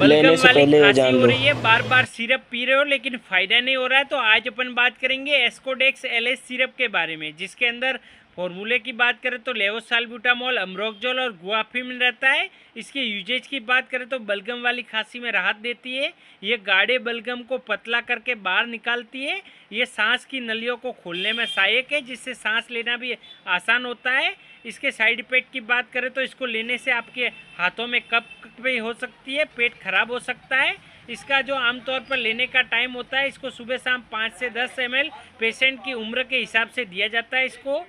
लेने बलगम से वाली पहले ये खांसी जान हो लो। रही है, बार बार सिरप पी रहे हो लेकिन फ़ायदा नहीं हो रहा है, तो आज अपन बात करेंगे एस्कोडेक्स एलएस सिरप के बारे में, जिसके अंदर फॉर्मूले की बात करें तो लेवोसाल्ब्यूटामॉल, अमरोक्जोल और गुआफिन रहता है। इसके यूजेज की बात करें तो बलगम वाली खांसी में राहत देती है, ये गाढ़े बलगम को पतला करके बाहर निकालती है, ये सांस की नलियों को खोलने में सहायक है, जिससे सांस लेना भी आसान होता है। इसके साइड इफेक्ट की बात करें तो इसको लेने से आपके हाथों में कफ भी हो सकती है, पेट खराब हो सकता है। इसका जो आमतौर पर लेने का टाइम होता है, इसको सुबह शाम 5 से 10 ml पेशेंट की उम्र के हिसाब से दिया जाता है इसको।